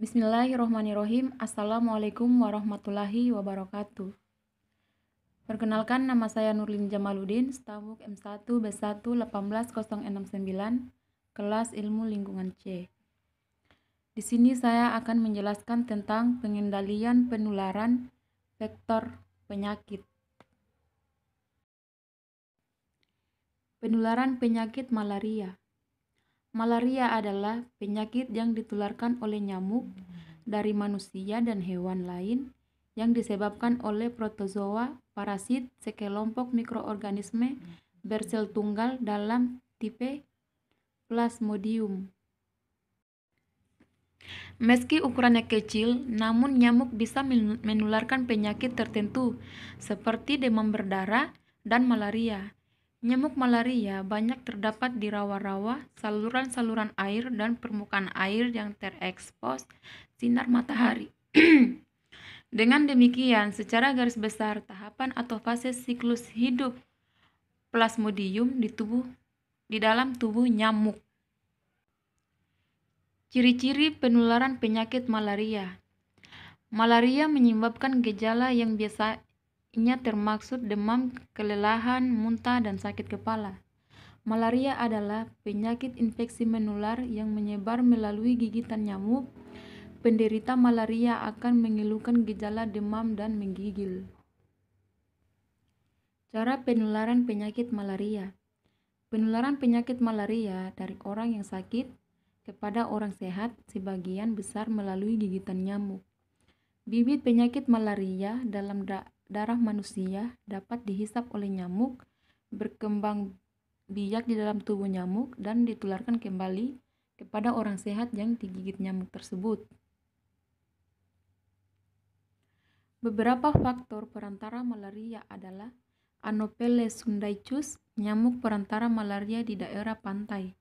Bismillahirrohmanirrohim. Assalamualaikum warahmatullahi wabarakatuh. Perkenalkan, nama saya Nurlin Jamaludin, Stabuk M1 B1 18069, kelas Ilmu Lingkungan C. Di sini saya akan menjelaskan tentang pengendalian penularan vektor penyakit. Penularan penyakit malaria. Malaria adalah penyakit yang ditularkan oleh nyamuk dari manusia dan hewan lain yang disebabkan oleh protozoa, parasit, sekelompok mikroorganisme bersel tunggal dalam tipe Plasmodium. Meski ukurannya kecil, namun nyamuk bisa menularkan penyakit tertentu seperti demam berdarah dan malaria. Nyamuk malaria banyak terdapat di rawa-rawa, saluran-saluran air, dan permukaan air yang terekspos sinar matahari. Dengan demikian, secara garis besar, tahapan atau fase siklus hidup Plasmodium di dalam tubuh nyamuk. Ciri-ciri penularan penyakit malaria. Malaria menyebabkan gejala yang biasanya termaksud demam, kelelahan, muntah, dan sakit kepala. Malaria adalah penyakit infeksi menular yang menyebar melalui gigitan nyamuk. Penderita malaria akan mengeluhkan gejala demam dan menggigil. Cara penularan penyakit malaria. Penularan penyakit malaria dari orang yang sakit kepada orang sehat sebagian besar melalui gigitan nyamuk. Bibit penyakit malaria dalam darah manusia dapat dihisap oleh nyamuk, berkembang biak di dalam tubuh nyamuk, dan ditularkan kembali kepada orang sehat yang digigit nyamuk tersebut. Beberapa faktor perantara malaria adalah Anopheles sundaicus, nyamuk perantara malaria di daerah pantai.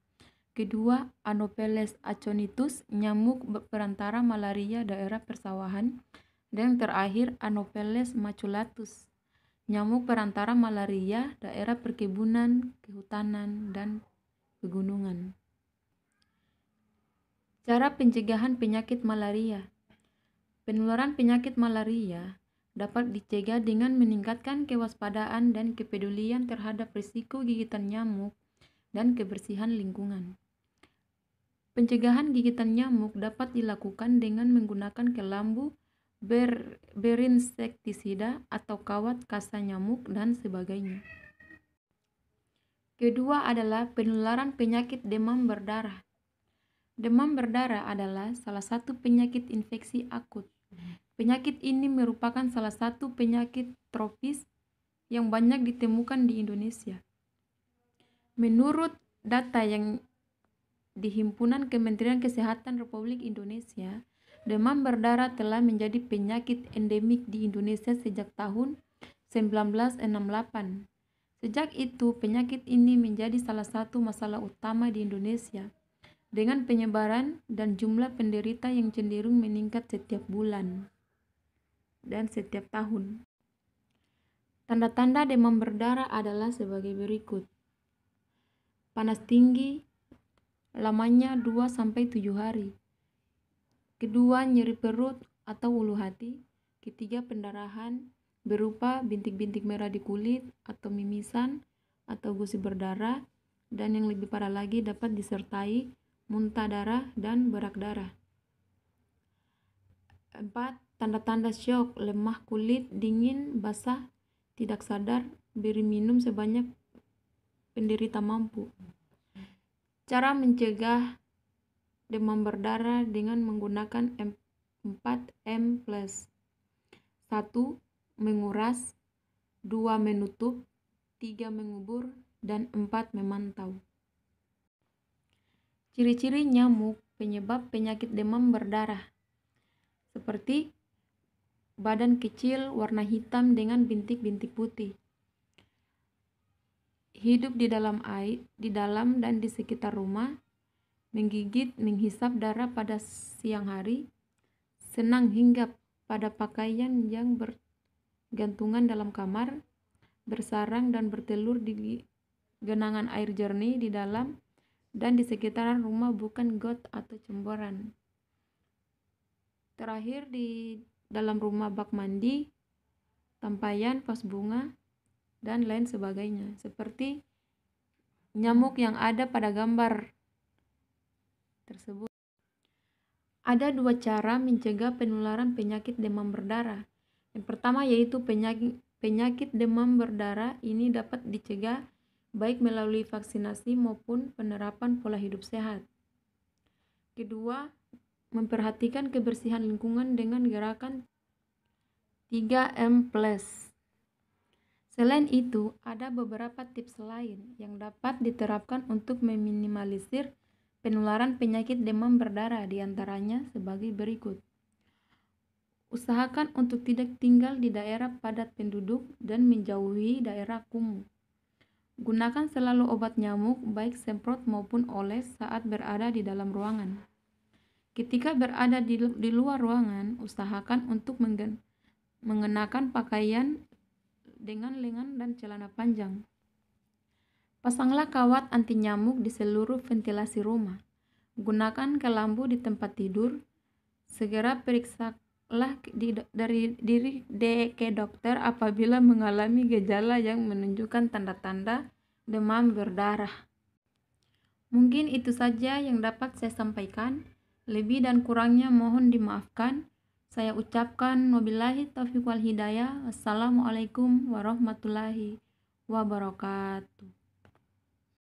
Kedua, Anopheles aconitus, nyamuk perantara malaria daerah persawahan. Dan terakhir, Anopheles maculatus, nyamuk perantara malaria daerah perkebunan, kehutanan, dan pegunungan. Cara pencegahan penyakit malaria. Penularan penyakit malaria dapat dicegah dengan meningkatkan kewaspadaan dan kepedulian terhadap risiko gigitan nyamuk dan kebersihan lingkungan. Pencegahan gigitan nyamuk dapat dilakukan dengan menggunakan kelambu, berinsektisida atau kawat kasa nyamuk, dan sebagainya. Kedua adalah penularan penyakit demam berdarah. Demam berdarah adalah salah satu penyakit infeksi akut. Penyakit ini merupakan salah satu penyakit tropis yang banyak ditemukan di Indonesia. Menurut data yang di Himpunan Kementerian Kesehatan Republik Indonesia, demam berdarah telah menjadi penyakit endemik di Indonesia sejak tahun 1968. Sejak itu, penyakit ini menjadi salah satu masalah utama di Indonesia, dengan penyebaran dan jumlah penderita yang cenderung meningkat setiap bulan dan setiap tahun. Tanda-tanda demam berdarah adalah sebagai berikut. Panas tinggi, lamanya 2-7 hari. Kedua, nyeri perut atau ulu hati. Ketiga, pendarahan berupa bintik-bintik merah di kulit atau mimisan atau gusi berdarah, dan yang lebih parah lagi dapat disertai muntah darah dan berak darah. 4. Tanda-tanda syok, lemah kulit, dingin, basah, tidak sadar, beri minum sebanyak penderita mampu. Cara mencegah demam berdarah dengan menggunakan 4M+. 1. Menguras, 2. Menutup, 3. Mengubur, dan 4. Memantau. Ciri-ciri nyamuk penyebab penyakit demam berdarah seperti badan kecil warna hitam dengan bintik-bintik putih, hidup di dalam dan di sekitar rumah, menggigit, menghisap darah pada siang hari, senang hinggap pada pakaian yang bergantungan dalam kamar, bersarang dan bertelur di genangan air jernih di dalam dan di sekitaran rumah, bukan got atau cemboran. Terakhir di dalam rumah bak mandi, tampayan, vas bunga, dan lain sebagainya. Seperti nyamuk yang ada pada gambar tersebut. Ada dua cara mencegah penularan penyakit demam berdarah. Yang pertama yaitu penyakit demam berdarah ini dapat dicegah baik melalui vaksinasi maupun penerapan pola hidup sehat. Kedua, memperhatikan kebersihan lingkungan dengan gerakan 3M+. Selain itu, ada beberapa tips lain yang dapat diterapkan untuk meminimalisir penularan penyakit demam berdarah, diantaranya sebagai berikut. Usahakan untuk tidak tinggal di daerah padat penduduk dan menjauhi daerah kumuh. Gunakan selalu obat nyamuk baik semprot maupun oles saat berada di dalam ruangan. Ketika berada di luar ruangan, usahakan untuk mengenakan pakaian dengan lengan dan celana panjang. Pasanglah kawat anti nyamuk di seluruh ventilasi rumah. Gunakan kelambu di tempat tidur. Segera periksalah diri ke dokter apabila mengalami gejala yang menunjukkan tanda-tanda demam berdarah. Mungkin itu saja yang dapat saya sampaikan. Lebih dan kurangnya mohon dimaafkan. Saya ucapkan wabillahi taufiq wal hidayah. Wassalamualaikum warahmatullahi wabarakatuh.